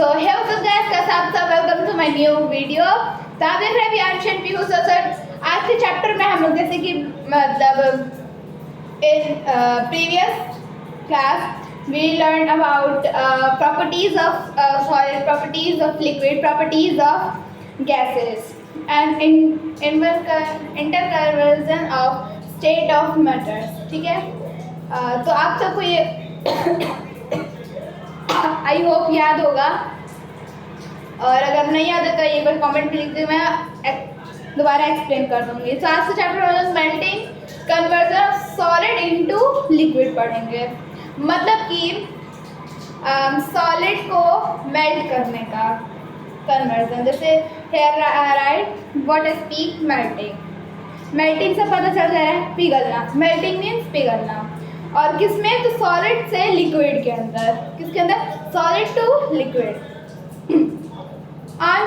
So hey what's up guys, कैसे आप सब? Welcome to my new video. तो आप देख रहे हैं एंशिएंट पीहू सर। आज के चैप्टर में हम लोग जैसे कि मतलब in previous class we learned about properties of solid, properties of liquid, properties of gases and interconversion of state of matter। ठीक है, तो आप सबको ये आई होप याद होगा, और अगर नहीं याद है तो एक बार कमेंट में लिख दे, मैं दोबारा एक्सप्लेन कर दूंगी। तो आज के चैप्टर में हम melting conversion of solid into liquid पढ़ेंगे। मतलब कि सॉलिड को मेल्ट करने का कन्वर्जन, जैसे right what is speak melting. Melting से पता चल जा रहा है पिघलना, मेल्टिंग मीन्स पिघलना। और किसमें? तो सॉलिड से लिक्विड के अंदर। किसके अंदर? Solid to liquid. On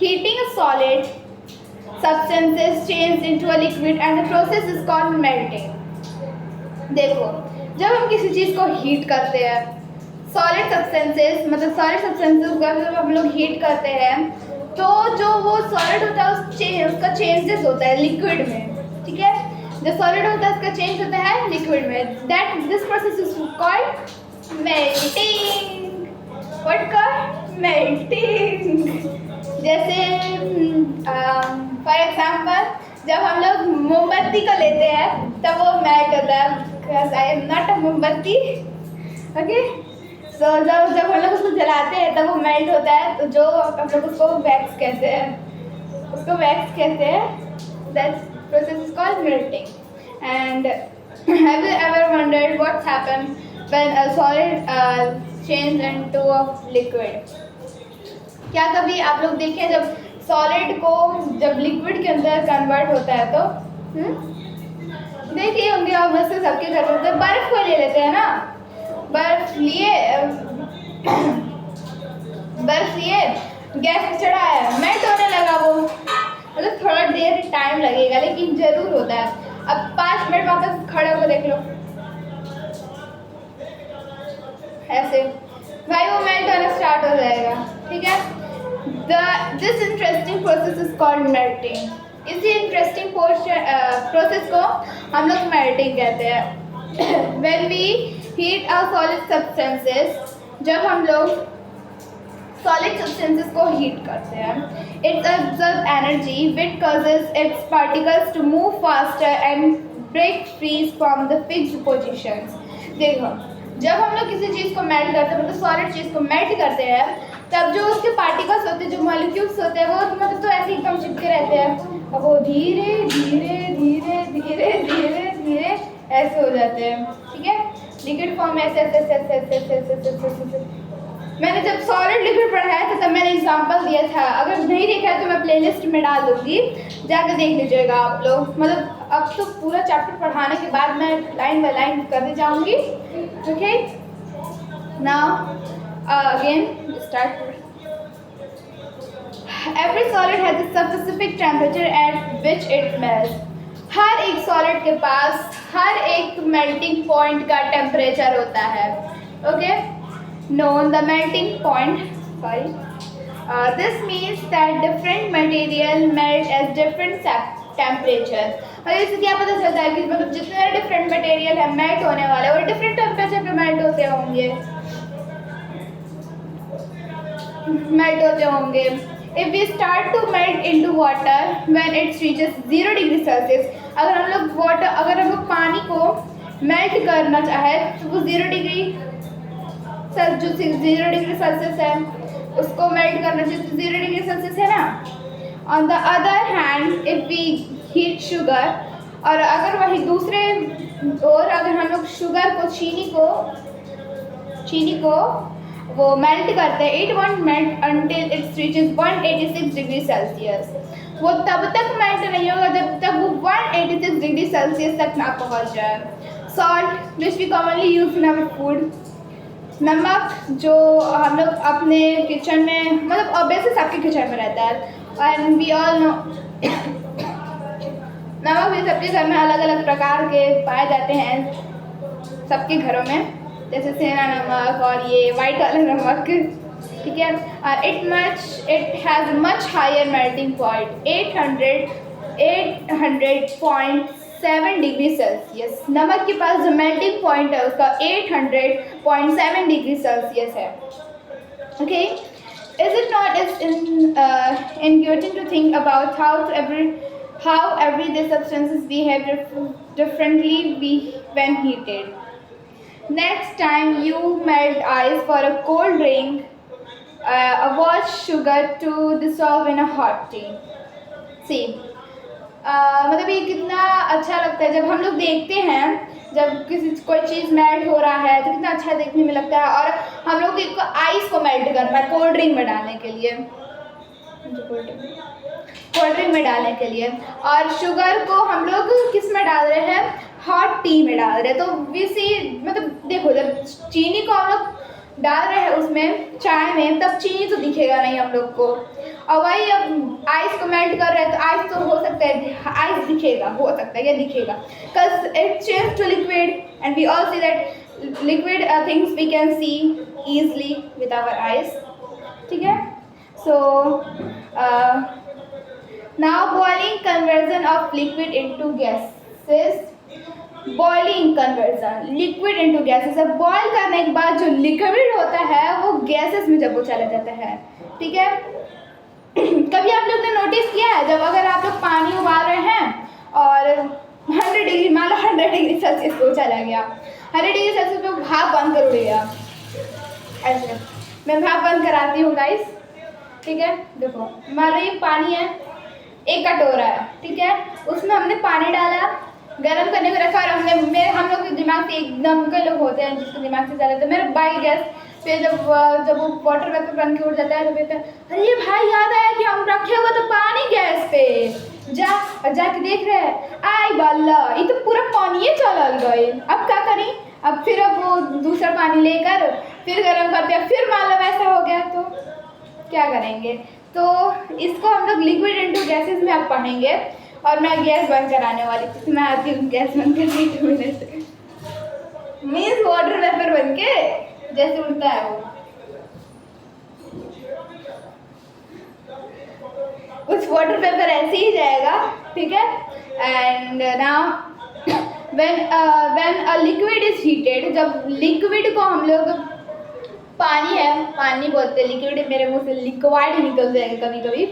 heating a solid, substances change into a liquid and the process is called melting। देखो, जब हम किसी चीज़ को हीट करते हैं, सॉलिड सब्सटेंसेस मतलब सॉलिड सब्सटेंसेस को जब हम लोग हीट करते हैं तो जो वो सॉलिड होता है उसका चेंजेस होता है लिक्विड में। ठीक है, जो सॉलिड होता है उसका चेंज होता है लिक्विड में। That this process is called melting. What called? Melting. जैसे फॉर एग्जाम्पल जब हम लोग मोमबत्ती को लेते हैं तब वो मेल्ट होता है। आई एम नॉट अ मोमबत्ती। ओके, सो जब हम लोग उसको जलाते हैं तब वो मेल्ट होता है, तो जो हम लोग उसको वैक्स कहते हैं, उसको वैक्स कहते हैं। That process is called melting। And have you ever wondered what happens when a solid change into a liquid? क्या कभी आप लोग देखें जब सॉलिड को जब लिक्विड के अंदर कन्वर्ट होता है तो देखिए होंगे आप, वैसे सबके घर में बर्फ को ले लेते हैं ना, बर्फ लिए गैस पे चढ़ाया, मेल्ट होने लगा वो, मतलब थोड़ा देर टाइम लगेगा लेकिन जरूर होता है। अब 5 मिनट वापस खड़े होकर देख लो, ऐसे भाई वो मेल्ट होना स्टार्ट हो जाएगा। ठीक है, this interesting process is called melting. इसी इंटरेस्टिंग प्रोसेस को हम लोग मेल्टिंग कहते हैं। When we heat a solid substances, जब हम लोग सॉलिड सब्सटेंसेस को हीट करते हैं, इट्स absorbs एनर्जी which causes its particles to move faster and break free from the fixed positions। देखो, जब हम लोग किसी चीज़ को मेल्ट करते हैं, मतलब सॉलिड चीज़ को मेल्ट करते हैं, तब जो उसके पार्टिकल्स होते हैं, जो मॉलिक्यूल्स होते हैं, वो मतलब तो ऐसे एकदम चिपके रहते हैं, अब वो धीरे धीरे धीरे धीरे धीरे धीरे ऐसे हो जाते हैं। ठीक है, लिक्विड फॉर्म में ऐसे। मैंने जब सॉलिड लिक्विड पढ़ाया था तब मैंने एग्जांपल दिया था, अगर नहीं देखा है तो मैं प्लेलिस्ट में डाल दूँगी, जाकर देख लीजिएगा आप लोग। मतलब अब तो पूरा चैप्टर पढ़ाने के बाद मैं लाइन बाय लाइन करते जाऊँगी। Okay, now again start. Every solid has a specific temperature at which it melts. हर एक सॉलिड के पास हर एक मेल्टिंग पॉइंट का टेम्परेचर होता है। Okay, known the melting point, this means that different material melt at different temperature। और इससे क्या पता चलता है कि मतलब जितने डिफरेंट मटेरियल है मेल्ट होने वाले वो डिफरेंट टेम्परेचर पे मेल्ट होते होंगे। If we start to melt into water when it reaches 0 degree Celsius, अगर हम लोग पानी को मेल्ट करना चाहे तो वो 0 डिग्री सेल्सियस है, उसको मेल्ट करना चाहिए तो 0 डिग्री सेल्सियस है ना। On the other hand if we heat sugar, और अगर वही दूसरे और अगर हम लोग शुगर को चीनी को वो मेल्ट करते हैं, it won't melt until it's reaches 186 degree Celsius. वो तब तक मेल्ट नहीं होगा जब तक वो 186 डिग्री सेल्सियस तक ना पहुंच जाए। Salt which we commonly use in our food, नमक जो हम लोग अपने किचन में, मतलब ऑब्वियसली सबके किचन में रहता है, एंड वी ऑल नो नमक भी सबके घर में अलग अलग प्रकार के पाए जाते हैं सबके घरों में, जैसे सेंधा नमक और ये वाइट वाला नमक। ठीक है। It has much higher melting point 800.7 degree Celsius. नमक के पास जो मेल्टिंग पॉइंट है उसका 800.7 डिग्री सेल्सियस है। Okay, is it not intuitive to think about how everyday substances behave differently when heated? Next time you melt ice for a cold drink, watch sugar to dissolve in a hot tea. See, मतलब ये कितना अच्छा लगता है जब हम लोग देखते हैं, जब कोई चीज़ मेल्ट हो रहा है तो कितना अच्छा देखने में लगता है। और हम लोग को आइस को मेल्ट करना है कोल्ड ड्रिंक में डालने के लिए, और शुगर को हम लोग किस में डाल रहे हैं, हॉट टी में डाल रहे हैं। तो वैसे मतलब देखो, जब चीनी को हम लोग डाल रहे हैं उसमें चाय में, तब चीनी तो दिखेगा नहीं हम लोग को, और वही अब आइस को मेल्ट कर रहे हैं तो आइस तो हो सकता है आइस दिखेगा, हो सकता है या दिखेगा, because it change to liquid and we all see that liquid things we can see easily with our eyes, ठीक है। So now boiling conversion of liquid into gases, boiling conversion liquid into gases. अब boil करने के बाद जो liquid होता है वो गैसेस में जब वो चला जाता है, ठीक है। कभी आप लोग ने नोटिस किया है, जब अगर आप लोग पानी उबाल रहे हैं और 100 डिग्री, मान लो 100 डिग्री सेल्सियस पे चला गया, 100 डिग्री सेल्सियस पे भाप बंद कर उड़ गया, ऐसे मैं भाप बंद कराती हूँ गाइस, ठीक है। देखो मान लो ये पानी है, एक कटोरा है, ठीक है, उसमें हमने पानी डाला, गरम करने को रखा, और हम लोग के दिमाग से एकदम, कई लोग होते हैं जिसके दिमाग से चला जाता है, मेरा बाई गैस पे जब वो वाटर वेपर बन के उड़ जाता है तो कहते हैं अरे भाई याद आया कि हम रखे हुए तो पानी गैस पे, जाके देख रहे हैं आई बल्ला ये तो पूरा पानी चल गए, अब क्या करें, अब फिर अब वो दूसरा पानी लेकर फिर गर्म करते हैं, फिर मान लो ऐसा हो गया तो क्या करेंगे। तो इसको हम लोग लिक्विड इनटू गैसेस में अब पढ़ेंगे, और मैं गैस बंद कराने वाली थी, मैं आती हूँ गैस बंद करने 2 मिनट मीन्स वाटर वेपर बन के जैसे उड़ता है वो, कुछ वाटर वेपर ऐसे ही जाएगा, ठीक है। And now when a liquid is heated, जब लिक्विड को हम लोग, पानी है, पानी बोलते हैं लिक्विड, मेरे मुंह से लिक्विड ही निकल जाएगा कभी कभी,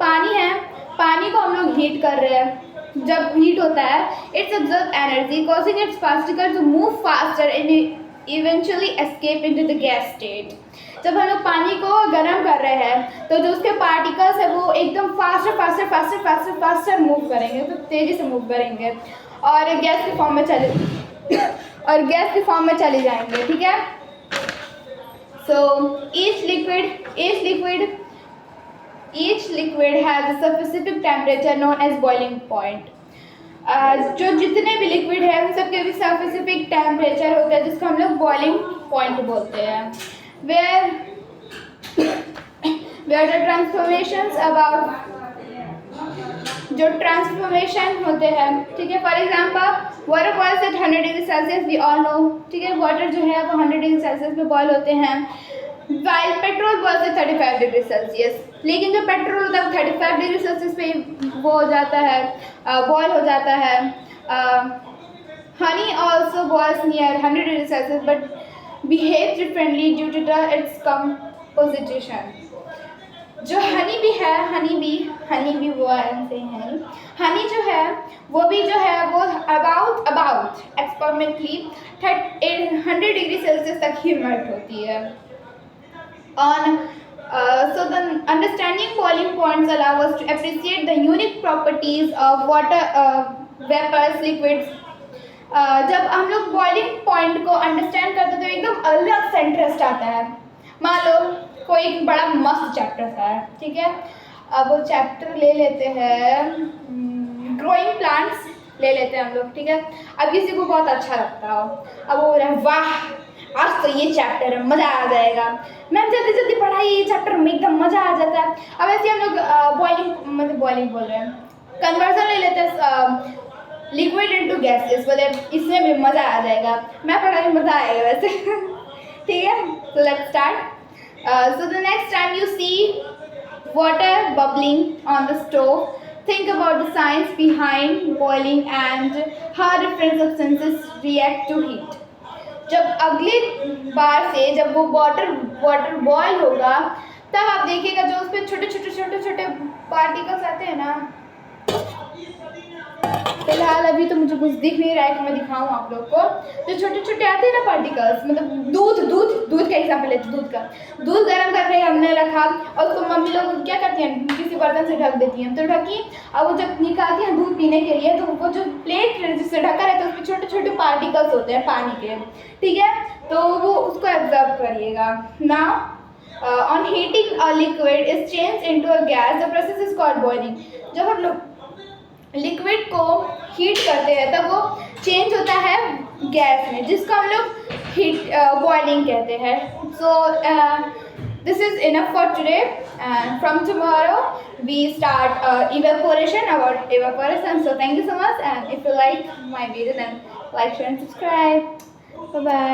पानी है, पानी को हम लोग हीट कर रहे हैं, जब हीट होता है its absorb energy causing its particle to move faster and eventually escape into the gas state. जब हम लोग पानी को गर्म कर रहे हैं तो जो उसके पार्टिकल्स है वो एकदम फास्टर मूव करेंगे, तो तेज़ी से मूव करेंगे और गैस के फॉर्म में चले जाएंगे, ठीक है। So each liquid has a specific temperature known as boiling point. जो जितने भी लिक्विड है उन सबके भी स्पेसिफिक टेम्परेचर होता है जिसको हम लोग बॉइलिंग पॉइंट बोलते हैं। where the transformations about, जो ट्रांसफॉर्मेशन होते हैं, ठीक है। For example water boils at 100 degree Celsius, we all know, ठीक है। वाटर जो है वो 100 डिग्री सेल्सियस पे बॉयल होते हैं, while petrol boils at 35 degree Celsius. लेकिन जो पेट्रोल होता है 35 डिग्री सेल्सियस पे वो हो जाता है, बॉयल हो जाता है। Honey also boils near 100 degree Celsius but behave differently due to the its composition. जो हनी भी है, हनी भी वो ऐसे हैं, हनी जो है वो भी जो है वो अबाउट एक्सपेरिमेंटली 100 डिग्री सेल्सियस तक ही मेल्ट होती है। So the understanding boiling points allow us to appreciate the unique properties of water, vapors, liquids. जब हम लोग बॉइलिंग पॉइंट को अंडरस्टैंड करते तो एकदम अलग से इंटरेस्ट आता है। मान लो कोई एक बड़ा मस्त चैप्टर था, ठीक है, अब वो चैप्टर ले लेते हैं ग्रोइंग प्लांट्स ले लेते हैं हम लोग, ठीक है। अब किसी को बहुत अच्छा लगता हो, अब वो रहे वाह आज तो ये चैप्टर है, मज़ा आ जाएगा, मैम जल्दी जल्दी पढ़ाई, ये चैप्टर में एकदम मज़ा आ जाता है। अब ऐसे हम लोग बॉइलिंग बोल रहे हैं, कन्वर्जन ले लेते हैं लिक्विड इनटू गैसेस, बोले इसमें भी मज़ा आ जाएगा, मैं पढ़ाई में मज़ा आएगा वैसे ठीक है। तो let's start. So the next time you see water bubbling on the stove, think about the science behind boiling and how different substances react to heat. जब अगली बार से जब वो वाटर वाटर बॉयल होगा तब आप देखिएगा जो उसपे छोटे छोटे छोटे छोटे पार्टिकल्स आते हैं ना। फिलहाल अभी तो मुझे कुछ दिख नहीं रहा है कि मैं दिखाऊं आप लोग को। जो छोटे छोटे आते हैं ना पार्टिकल्स, मतलब दूध दूध दूध का एग्जाम्पल लेते हैं। दूध का दूध गर्म करके हमने रखा और उसको मम्मी लोग क्या करती हैं, किसी बर्तन से ढक देती हैं। तो ढकी और वो जब निकालती हैं दूध पीने के लिए, तो वो जो प्लेट जिससे ढका रहता है उसमें छोटे छोटे पार्टिकल्स होते हैं पानी के, ठीक है। तो वो उसको एब्जॉर्ब करिएगा। Now on heating a liquid is change into a gas, the process is called boiling. जब हम लोग लिक्विड को हीट करते हैं तब वो चेंज होता है गैस में, जिसको हम लोग हीट बॉइलिंग कहते हैं। So this is enough for today and from tomorrow we start evaporation, about evaporation. So thank you so much, and if you like my video then like, share and subscribe. Bye bye.